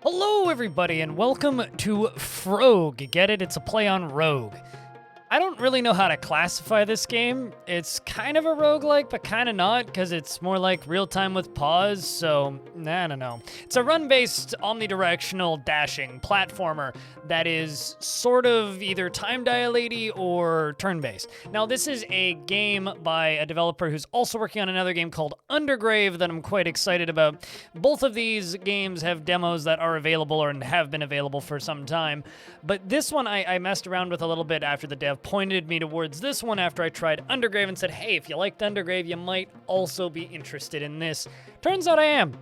Hello, everybody, and welcome to Frogue. Get it? It's a play on Rogue. I don't really know how to classify this game. It's kind of a roguelike, but kind of not, because it's more like real-time with pause, so I don't know. It's a run-based, omnidirectional dashing platformer that is sort of either time-dilating or turn-based. Now, this is a game by a developer who's also working on another game called Undergrave that I'm quite excited about. Both of these games have demos that are available or have been available for some time, but this one I messed around with a little bit after the dev pointed me towards this one after I tried Undergrave and said, hey, if you liked Undergrave, you might also be interested in this. Turns out I am.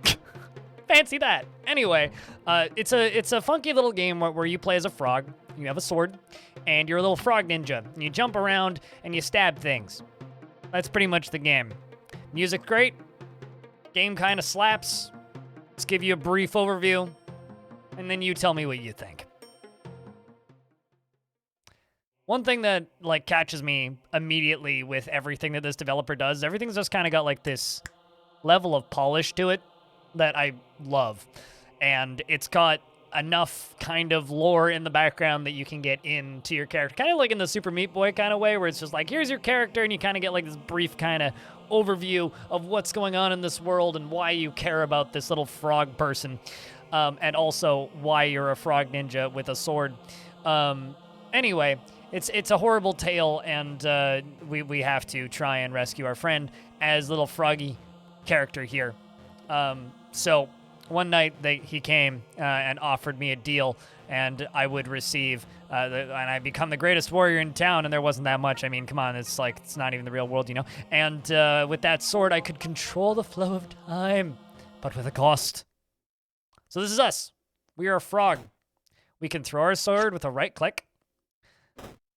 Fancy that. Anyway, it's a funky little game where you play as a frog, you have a sword, and you're a little frog ninja. And you jump around and you stab things. That's pretty much the game. Music great. Game kind of slaps. Let's give you a brief overview, and then you tell me what you think. One thing that catches me immediately with everything that this developer does, everything's just kind of got this level of polish to it that I love. And it's got enough kind of lore in the background that you can get into your character. Kind of like in the Super Meat Boy kind of way, where it's just here's your character, and you kind of get this brief kind of overview of what's going on in this world and why you care about this little frog person. And also why you're a frog ninja with a sword. Anyway, it's a horrible tale, and we have to try and rescue our friend as little froggy character here. So one night he came and offered me a deal, and I would receive, and I become the greatest warrior in town, and there wasn't that much. I mean, come on, it's not even the real world, you know? And with that sword, I could control the flow of time, but with a cost. So this is us. We are a frog. We can throw our sword with a right click,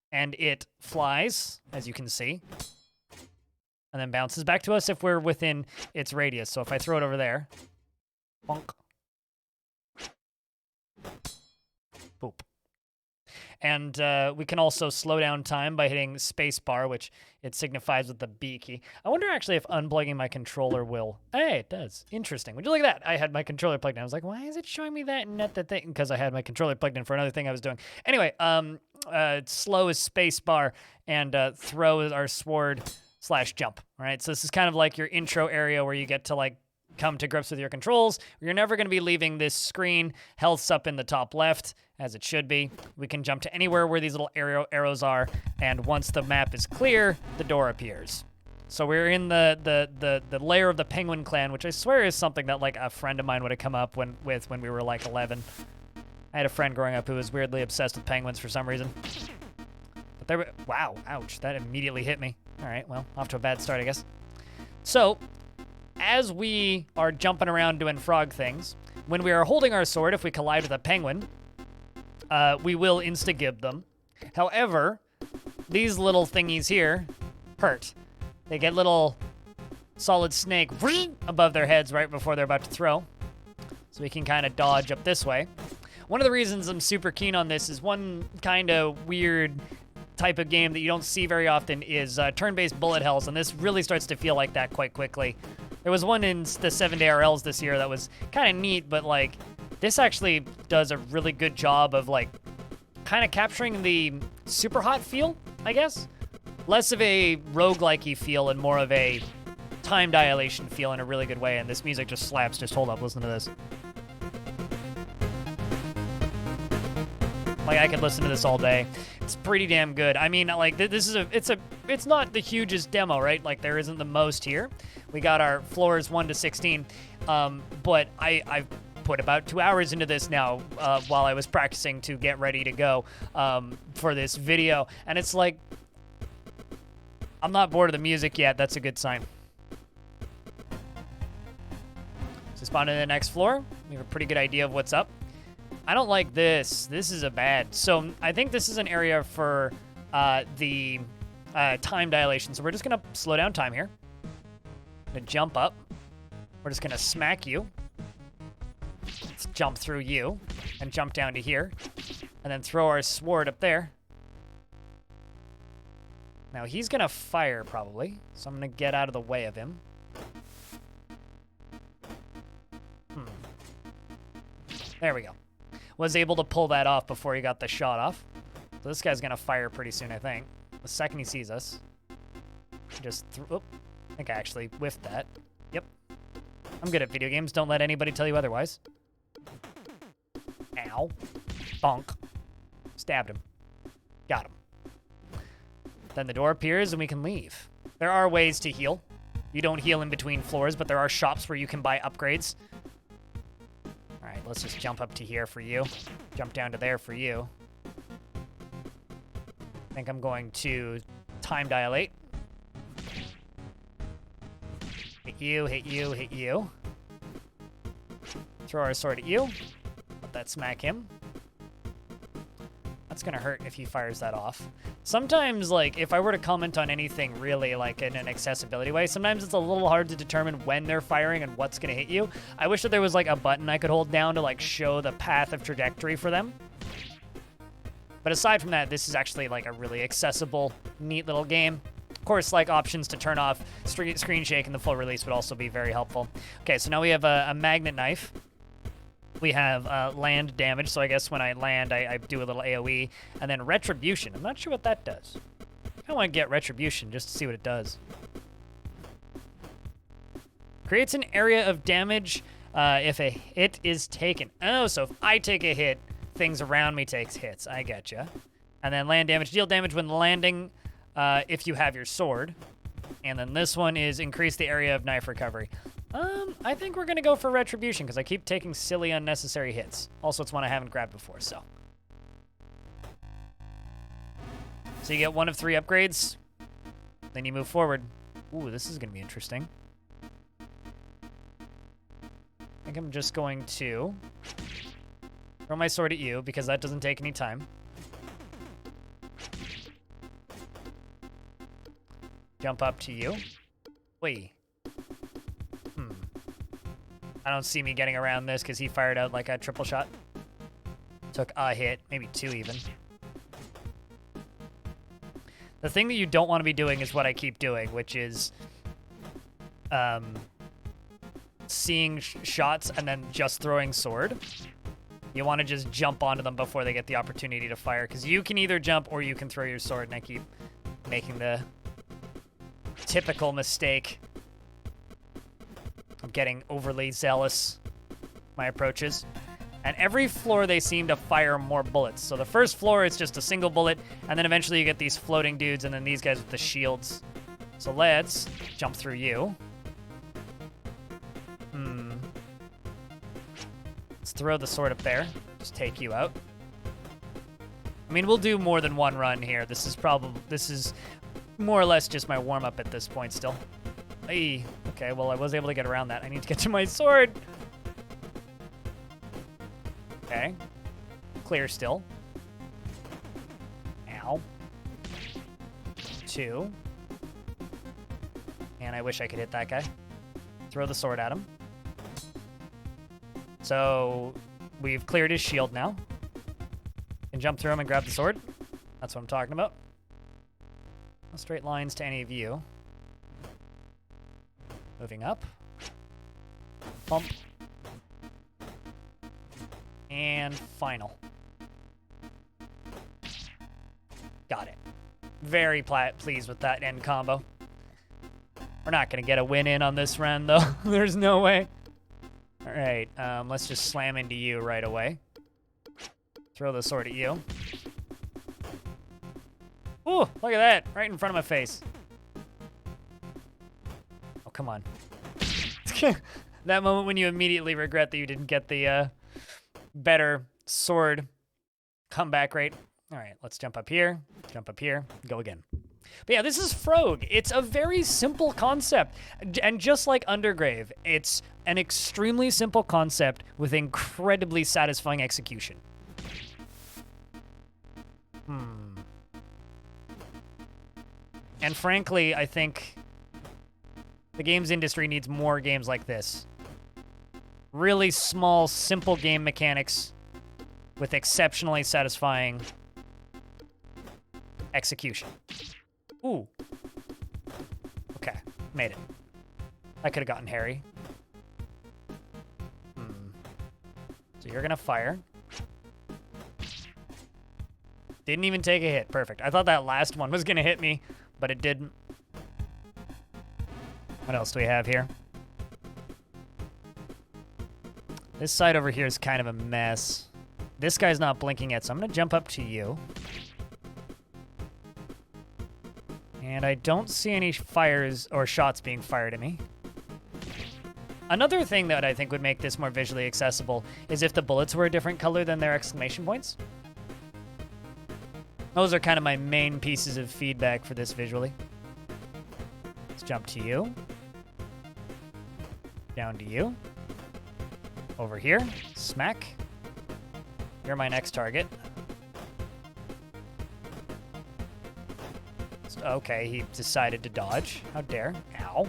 and it flies, as you can see, and then bounces back to us if we're within its radius. So if I throw it over there, bonk, boop. And we can also slow down time by hitting spacebar, which it signifies with the B key. I wonder actually if unplugging my controller will... Hey, it does. Interesting. Would you look at that? I had my controller plugged in. I was like, why is it showing me that and not that thing? Because I had my controller plugged in for another thing I was doing. Anyway, slow is spacebar, and throw is our sword / jump. All right, so this is kind of like your intro area where you get to come to grips with your controls. You're never going to be leaving this screen. Health's up in the top left, as it should be. We can jump to anywhere where these little arrows are, and once the map is clear, the door appears. So we're in the lair of the Penguin Clan, which I swear is something that a friend of mine would have come up with when we were 11. I had a friend growing up who was weirdly obsessed with penguins for some reason. But there, wow, ouch, that immediately hit me. All right, well, off to a bad start, I guess. So, as we are jumping around doing frog things, when we are holding our sword, if we collide with a penguin, we will insta-gib them. However, these little thingies here hurt. They get little solid snake above their heads right before they're about to throw. So we can kind of dodge up this way. One of the reasons I'm super keen on this is one kind of weird type of game that you don't see very often is turn-based bullet hells, and this really starts to feel like that quite quickly. There was one in the 7-day RLs this year that was kind of neat, but this actually does a really good job of kind of capturing the super hot feel, I guess. Less of a roguelike-y feel and more of a time dilation feel in a really good way, and this music just slaps. Just hold up, listen to this. I could listen to this all day. It's pretty damn good. I mean, this is it's not the hugest demo, right? There isn't the most here. We got our floors 1 to 16, but I've put about 2 hours into this now while I was practicing to get ready to go for this video, and it's I'm not bored of the music yet. That's a good sign. So spawn to the next floor. We have a pretty good idea of what's up. I don't like this. This is a bad. So I think this is an area for the time dilation. So we're just going to slow down time here. Gonna jump up. We're just going to smack you. Let's jump through you and jump down to here. And then throw our sword up there. Now he's going to fire probably. So I'm going to get out of the way of him. There we go. Was able to pull that off before he got the shot off. So this guy's gonna fire pretty soon, I think. The second he sees us. Just I think I actually whiffed that. Yep. I'm good at video games. Don't let anybody tell you otherwise. Ow. Bonk. Stabbed him. Got him. Then the door appears and we can leave. There are ways to heal. You don't heal in between floors, but there are shops where you can buy upgrades. All right, let's just jump up to here for you. Jump down to there for you. I think I'm going to time dilate. Hit you, hit you, hit you. Throw our sword at you. Let that smack him. That's gonna hurt if he fires that off. Sometimes, like, if I were to comment on anything really, like, in an accessibility way, sometimes it's a little hard to determine when they're firing and what's gonna hit you. I wish that there was, like, a button I could hold down to, like, show the path of trajectory for them. But aside from that, this is actually, like, a really accessible, neat little game. Of course, like, options to turn off screen shake in the full release would also be very helpful. Okay, so now we have a magnet knife. We have land damage, so I guess when I land, I do a little AoE. And then retribution. I'm not sure what that does. I want to get retribution just to see what it does. Creates an area of damage if a hit is taken. Oh, so if I take a hit, things around me takes hits. I getcha. And then land damage. Deal damage when landing if you have your sword. And then this one is increase the area of knife recovery. I think we're going to go for retribution because I keep taking silly, unnecessary hits. Also, it's one I haven't grabbed before, so. So you get 1 of 3 upgrades. Then you move forward. Ooh, this is going to be interesting. I think I'm just going to throw my sword at you because that doesn't take any time. Jump up to you. Wait. I don't see me getting around this because he fired out like a triple shot. Took a hit, maybe 2 even. The thing that you don't want to be doing is what I keep doing, which is seeing shots and then just throwing sword. You want to just jump onto them before they get the opportunity to fire, because you can either jump or you can throw your sword, and I keep making the typical mistake of getting overly zealous my approaches. And every floor they seem to fire more bullets. So the first floor it's just a single bullet, and then eventually you get these floating dudes and then these guys with the shields. So let's jump through you. Let's throw the sword up there. Just take you out. I mean, we'll do more than one run here. This is more or less just my warm-up at this point still. Hey, okay, well, I was able to get around that. I need to get to my sword. Okay. Clear still. Ow. 2. And I wish I could hit that guy. Throw the sword at him. So we've cleared his shield now. Can jump through him and grab the sword. That's what I'm talking about. No straight lines to any of you. Moving up. Pump. And final. Got it. Very pleased with that end combo. We're not going to get a win in on this run, though. There's no way. All right, let's just slam into you right away. Throw the sword at you. Ooh, look at that. Right in front of my face. Oh, come on. That moment when you immediately regret that you didn't get the better sword comeback rate. All right, let's jump up here, go again. But yeah, this is Frogue. It's a very simple concept. And just like Undergrave, it's an extremely simple concept with incredibly satisfying execution. And frankly, I think the games industry needs more games like this. Really small, simple game mechanics with exceptionally satisfying execution. Ooh. Okay, made it. I could have gotten hairy. So So you're gonna fire. Didn't even take a hit. Perfect. I thought that last one was gonna hit me, but it didn't. What else do we have here? This side over here is kind of a mess. This guy's not blinking yet, so I'm gonna jump up to you. And I don't see any fires or shots being fired at me. Another thing that I think would make this more visually accessible is if the bullets were a different color than their exclamation points. Those are kind of my main pieces of feedback for this visually. Let's jump to you. Down to you. Over here. Smack. You're my next target. Okay, he decided to dodge. How dare. Ow.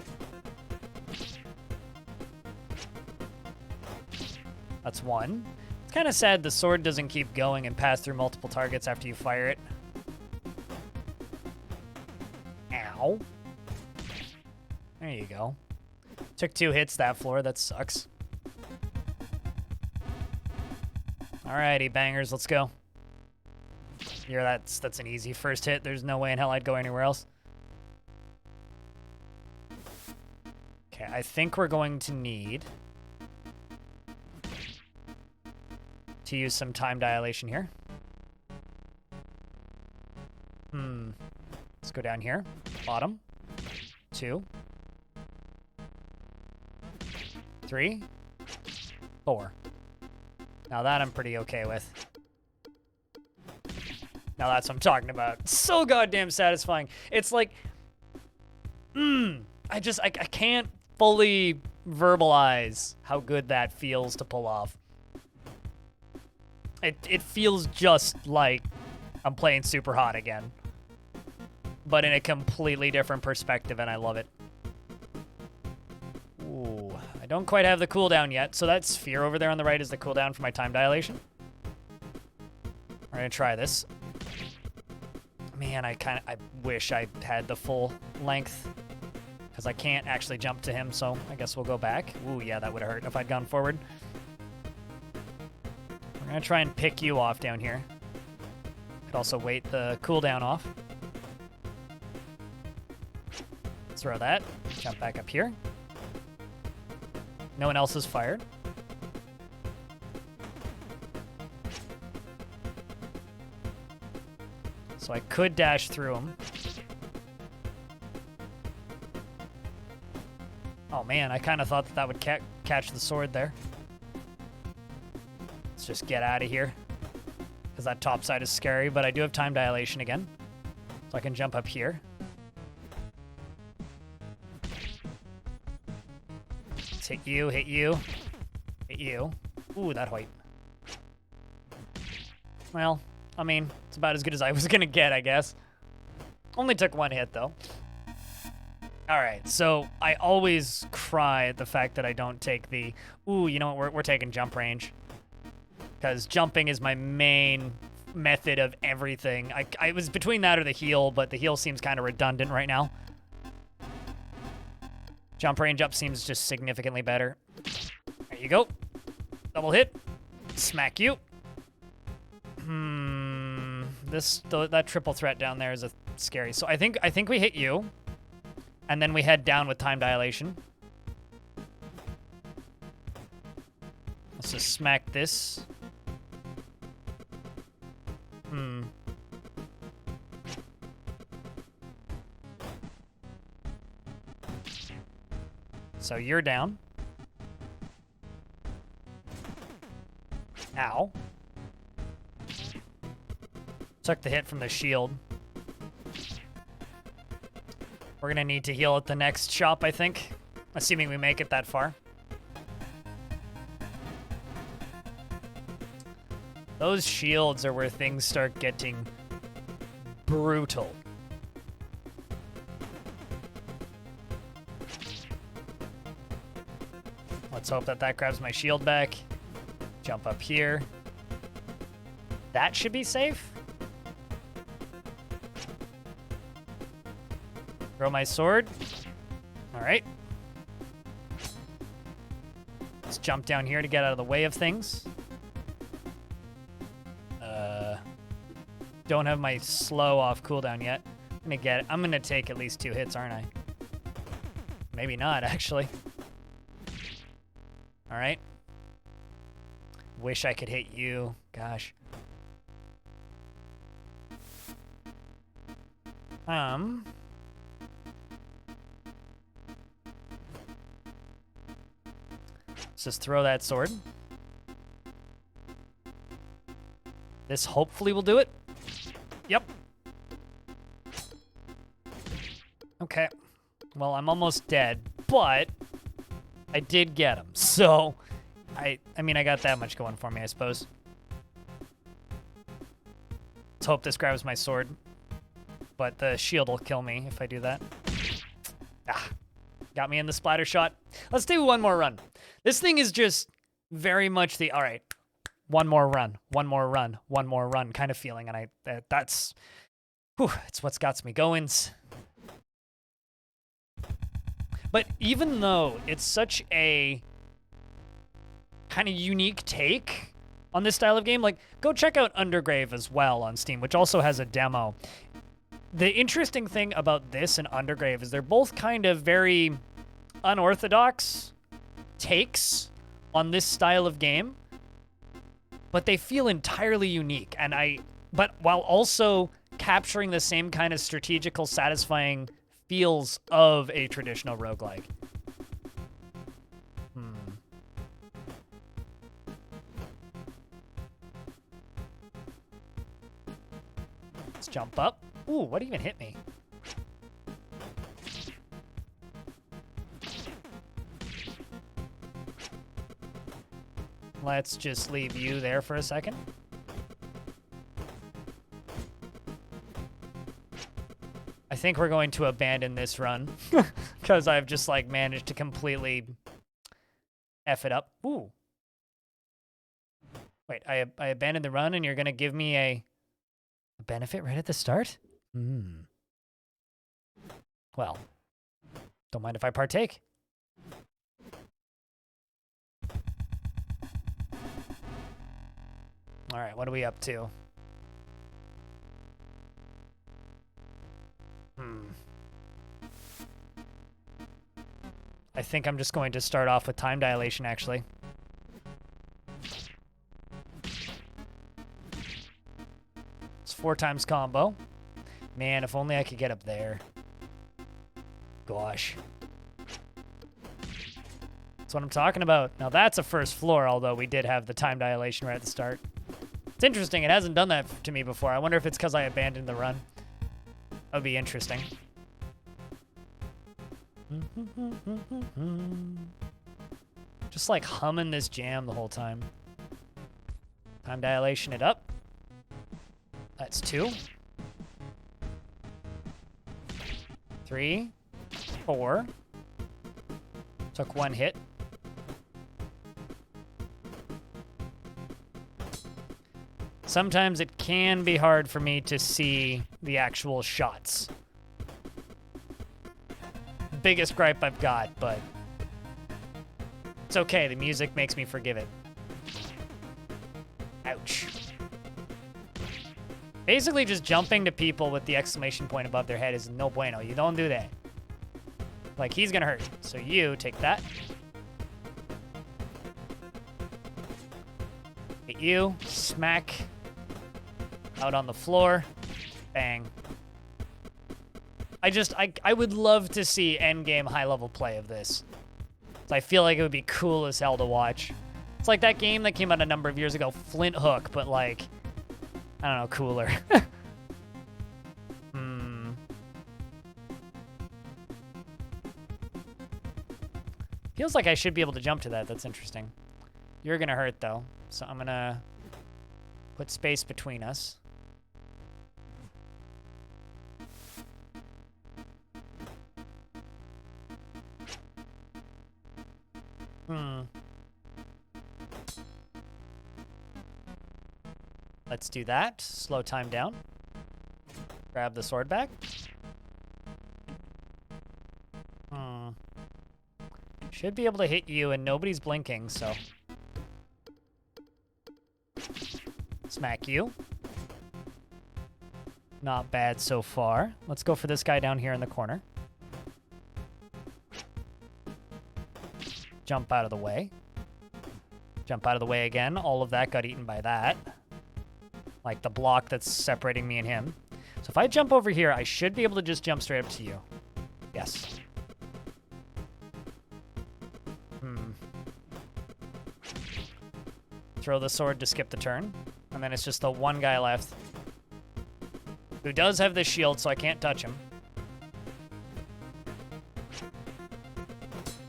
That's one. It's kind of sad the sword doesn't keep going and pass through multiple targets after you fire it. Ow. There you go. Took 2 hits that floor. That sucks. Alrighty, bangers. Let's go. Yeah, that's an easy first hit. There's no way in hell I'd go anywhere else. Okay, I think we're going to need to use some time dilation here. Let's go down here. Bottom. 2. 3. 4. Now that I'm pretty okay with. Now that's what I'm talking about. So goddamn satisfying. It's like, I can't fully verbalize how good that feels to pull off. It feels just like I'm playing Super Hot again, but in a completely different perspective, and I love it. Ooh, I don't quite have the cooldown yet, so that sphere over there on the right is the cooldown for my time dilation. We're gonna try this. Man, I wish I had the full length, because I can't actually jump to him, so I guess we'll go back. Ooh, yeah, that would have hurt if I'd gone forward. We're gonna try and pick you off down here. Could also wait the cooldown off. Throw that. Jump back up here. No one else is fired. So I could dash through him. Oh man, I kind of thought that would catch the sword there. Let's just get out of here, because that top side is scary, but I do have time dilation again. So I can jump up here. Let's hit you, hit you, hit you. Ooh, that height. Well, I mean, it's about as good as I was gonna get, I guess. Only took 1 hit, though. Alright, so I always cry at the fact that I don't take the... Ooh, you know what? We're taking jump range. Because jumping is my main method of everything. I was between that or the heal, but the heal seems kind of redundant right now. Jump range up seems just significantly better. There you go. Double hit. Smack you. That triple threat down there is a scary. So I think we hit you, and then we head down with time dilation. Let's just smack this. So you're down. Ow. Took the hit from the shield. We're gonna need to heal at the next shop, I think. Assuming we make it that far. Those shields are where things start getting brutal. Let's hope that grabs my shield back. Jump up here. That should be safe. Throw my sword. All right. Let's jump down here to get out of the way of things. don't have my slow off cooldown yet. I'm gonna take at least 2 hits, aren't I? Maybe not, actually. All right. Wish I could hit you. Gosh. Let's just throw that sword. This hopefully will do it. Yep. Okay. Well, I'm almost dead, but I did get him. So, I mean, I got that much going for me, I suppose. Let's hope this grabs my sword. But the shield will kill me if I do that. Ah, got me in the splatter shot. Let's do one more run. This thing is just very much the, all right, one more run kind of feeling. And that's, whew, it's what's got me goings. But even though it's such a kind of unique take on this style of game, like, go check out Undergrave as well on Steam, which also has a demo. The interesting thing about this and Undergrave is they're both kind of very unorthodox takes on this style of game, but they feel entirely unique. But while also capturing the same kind of strategical, satisfying feels of a traditional roguelike. Let's jump up. Ooh, what even hit me? Let's just leave you there for a second. I think we're going to abandon this run because I've just like managed to completely F it up. Ooh. Wait, I abandoned the run and you're going to give me a benefit right at the start? Well, don't mind if I partake. All right, what are we up to? I think I'm just going to start off with time dilation, actually. It's 4 times combo. Man, if only I could get up there. Gosh. That's what I'm talking about. Now that's a first floor, although we did have the time dilation right at the start. It's interesting, it hasn't done that to me before. I wonder if it's because I abandoned the run. That would be interesting. Just like humming this jam the whole time. Time dilation it up. That's 2. 3, 4. Took 1 hit. Sometimes it can be hard for me to see the actual shots. Biggest gripe I've got, but it's okay. The music makes me forgive it. Ouch. Basically, just jumping to people with the exclamation point above their head is no bueno. You don't do that. Like, he's gonna hurt. So you take that. Hit you. Smack. Out on the floor. Bang. I would love to see endgame high-level play of this. So I feel like it would be cool as hell to watch. It's like that game that came out a number of years ago, Flint Hook, but like, I don't know, cooler. Feels like I should be able to jump to that. That's interesting. You're gonna hurt though, so I'm gonna put space between us. Let's do that. Slow time down. Grab the sword back. Should be able to hit you, and nobody's blinking, so. Smack you. Not bad so far. Let's go for this guy down here in the corner. Jump out of the way. Jump out of the way again. All of that got eaten by that. Like the block that's separating me and him. So if I jump over here, I should be able to just jump straight up to you. Yes. Throw the sword to skip the turn. And then it's just the one guy left. Who does have this shield, so I can't touch him.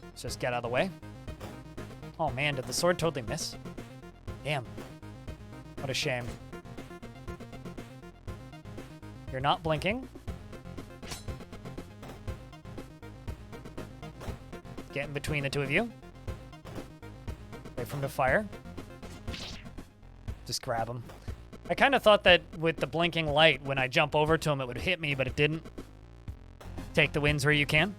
Let's just get out of the way. Oh man, did the sword totally miss? Damn. What a shame. You're not blinking. Get in between the two of you. Wait for him to fire. Just grab him. I kind of thought that with the blinking light, when I jump over to him, it would hit me, but it didn't. Take the wins where you can.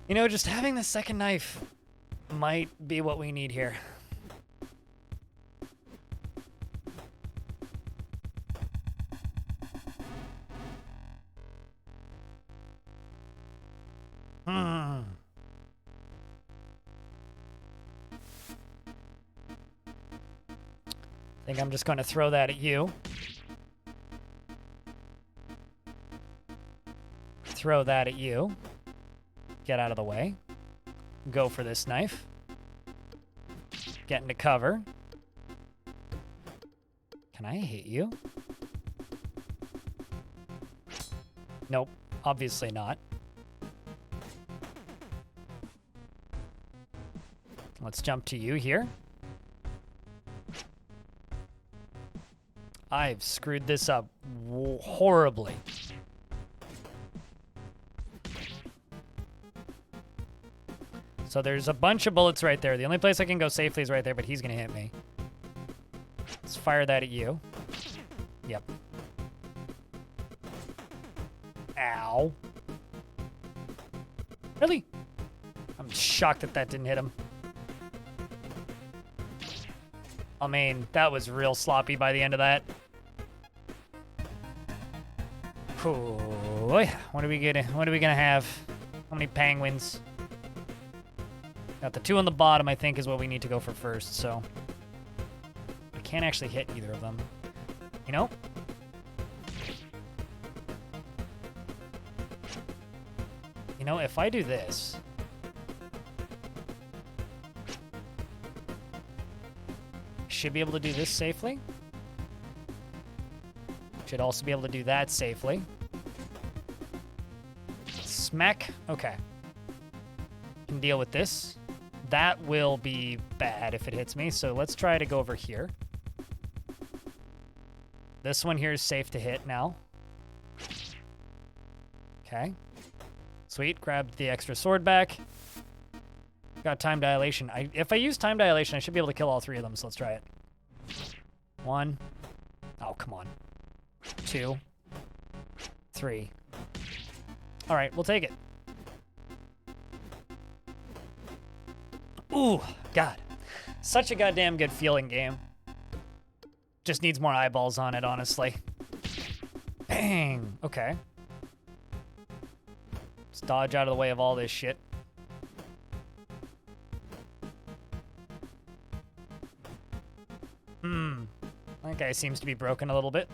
You know, just having the second knife might be what we need here. I think I'm just going to throw that at you. Throw that at you. Get out of the way. Go for this knife. Get into cover. Can I hit you? Nope, obviously not. Let's jump to you here. I've screwed this up horribly. So there's a bunch of bullets right there. The only place I can go safely is right there, but he's going to hit me. Let's fire that at you. Yep. Ow. Really? I'm shocked that that didn't hit him. I mean, that was real sloppy by the end of that. Ooh, what are we gonna have? How many penguins? Got the two on the bottom, I think, is what we need to go for first, so. I can't actually hit either of them. You know? You know, if I do this. I should be able to do this safely. Should also be able to do that safely. Smack. Okay. Can deal with this. That will be bad if it hits me, so let's try to go over here. This one here is safe to hit now. Okay. Sweet, grabbed the extra sword back. Got time dilation. If I use time dilation, I should be able to kill all three of them, so let's try it. 1. Oh, come on. 2. 3. All right, we'll take it. Ooh, God. Such a goddamn good feeling game. Just needs more eyeballs on it, honestly. Bang. Okay. Let's dodge out of the way of all this shit. That guy seems to be broken a little bit.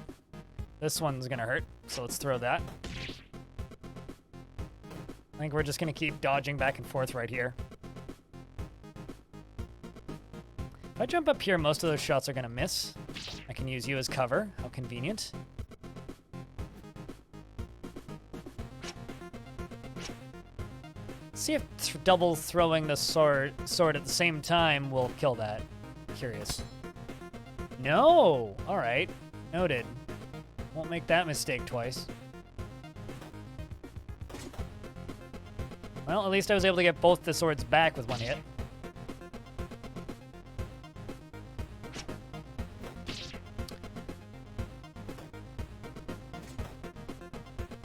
This one's gonna hurt, so let's throw that. I think we're just gonna keep dodging back and forth right here. If I jump up here, most of those shots are gonna miss. I can use you as cover. How convenient. See if double throwing the sword at the same time will kill that. Curious. No! Alright. Noted. Won't make that mistake twice. Well, at least I was able to get both the swords back with one hit.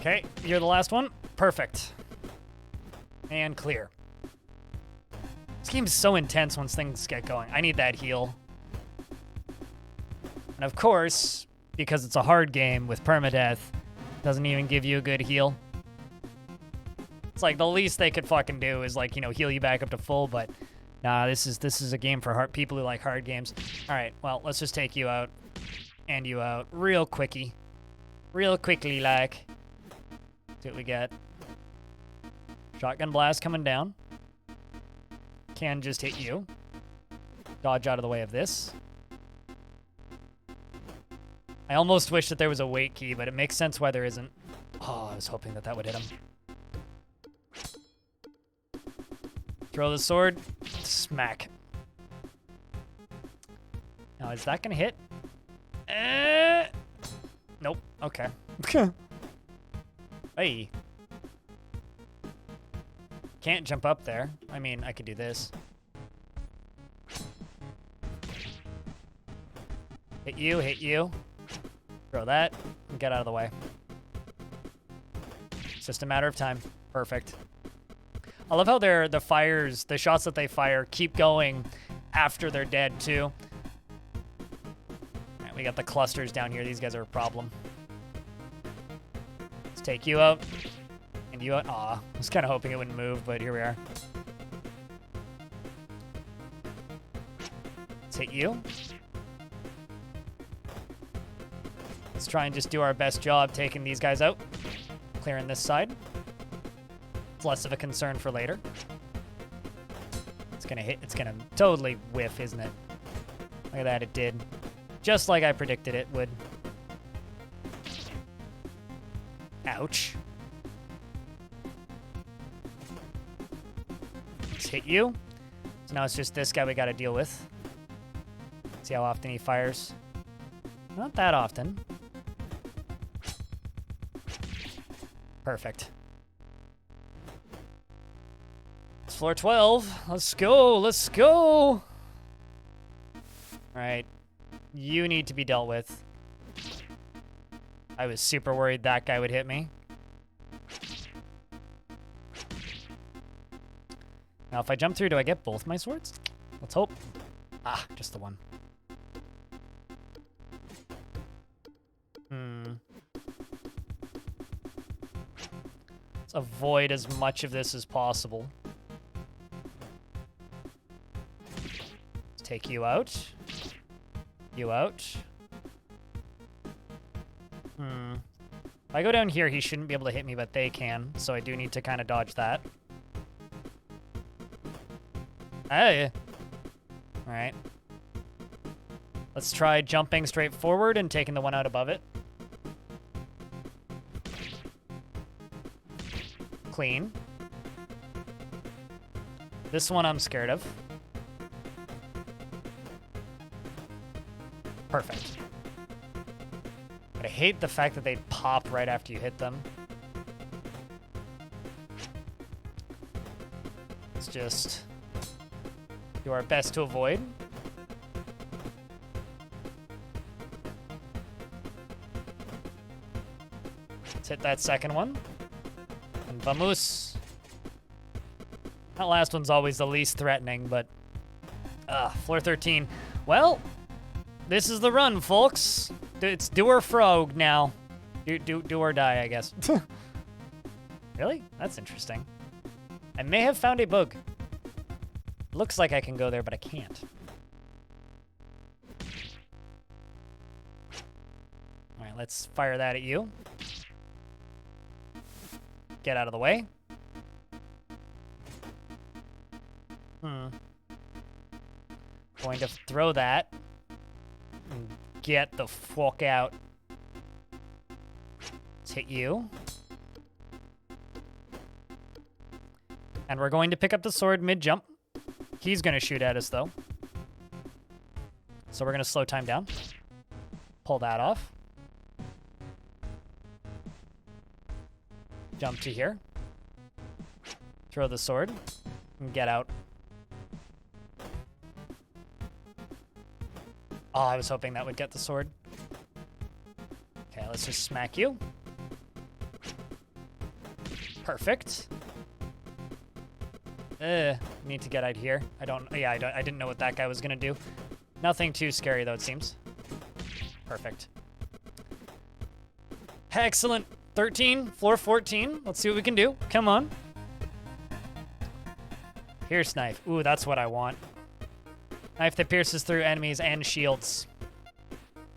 Okay, you're the last one. Perfect. And clear. This game's so intense once things get going. I need that heal. And of course, because it's a hard game with permadeath, doesn't even give you a good heal. It's like the least they could fucking do is like, you know, heal you back up to full, but nah, this is a game for people who like hard games. All right, well, let's just take you out and you out real quickly. Real quickly, like. See what we get. Shotgun blast coming down. Can just hit you. Dodge out of the way of this. I almost wish that there was a wait key, but it makes sense why there isn't. Oh, I was hoping that that would hit him. Throw the sword. Smack. Now, is that gonna hit? Nope. Okay. Hey. Can't jump up there. I mean, I could do this. Hit you, hit you. Throw that, and get out of the way. It's just a matter of time. Perfect. I love how the shots that they fire keep going after they're dead, too. All right, we got the clusters down here. These guys are a problem. Let's take you out. And you out. Aw, I was kind of hoping it wouldn't move, but here we are. Let's hit you. Let's try and just do our best job taking these guys out. Clearing this side. It's less of a concern for later. It's gonna hit. It's gonna totally whiff, isn't it? Look at that, it did. Just like I predicted it would. Ouch. Let's hit you. So now it's just this guy we gotta deal with. See how often he fires. Not that often. Perfect. It's floor 12. Let's go. Let's go. All right. You need to be dealt with. I was super worried that guy would hit me. Now, if I jump through, do I get both my swords? Let's hope. Ah, just the one. Let's avoid as much of this as possible. Let's take you out. You out. If I go down here, he shouldn't be able to hit me, but they can. So I do need to kind of dodge that. Hey. All right. Let's try jumping straight forward and taking the one out above it. Clean. This one I'm scared of. Perfect. But I hate the fact that they pop right after you hit them. Let's just do our best to avoid. Let's hit that second one. And vamos. That last one's always the least threatening, but... floor 13. Well, this is the run, folks. It's do or Frogue now. Do or die, I guess. Really? That's interesting. I may have found a bug. Looks like I can go there, but I can't. All right, let's fire that at you. Get out of the way. Going to throw that. And get the fuck out. Let's hit you. And we're going to pick up the sword mid-jump. He's going to shoot at us, though. So we're going to slow time down. Pull that off. Jump to here. Throw the sword. And get out. Oh, I was hoping that would get the sword. Okay, let's just smack you. Perfect. Need to get out here. I didn't know what that guy was gonna do. Nothing too scary though, it seems. Perfect. Excellent. 13, floor 14. Let's see what we can do. Come on. Pierce knife. Ooh, that's what I want. Knife that pierces through enemies and shields.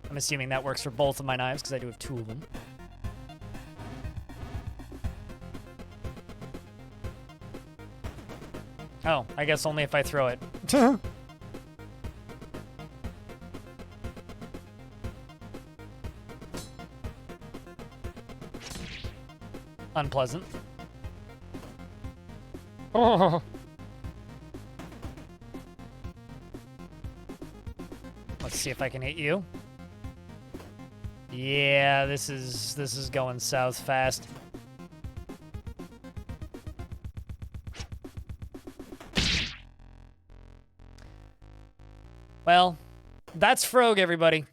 I'm assuming that works for both of my knives because I do have 2 of them. Oh, I guess only if I throw it. Unpleasant. Oh. Let's see if I can hit you. Yeah, this is going south fast. Well, that's Frogue, everybody.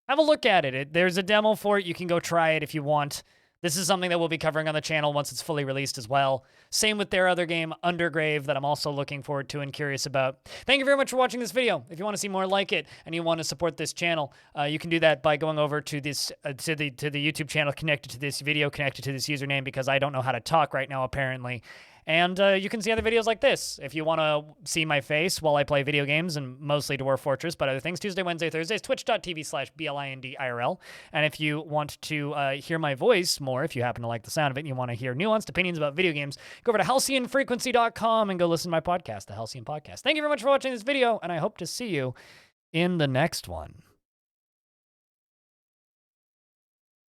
Have a look at it. There's a demo for it. You can go try it if you want. This is something that we'll be covering on the channel once it's fully released as well. Same with their other game, Undergrave, that I'm also looking forward to and curious about. Thank you very much for watching this video. If you want to see more like it and you want to support this channel, you can do that by going over to this to the YouTube channel connected to this video, connected to this username, because I don't know how to talk right now, apparently. And you can see other videos like this if you want to see my face while I play video games, and mostly Dwarf Fortress, but other things. Tuesday, Wednesday, Thursdays, twitch.tv/BLINDIRL. And if you want to hear my voice more, if you happen to like the sound of it and you want to hear nuanced opinions about video games, go over to halcyonfrequency.com and go listen to my podcast, The Halcyon Podcast. Thank you very much for watching this video, and I hope to see you in the next one.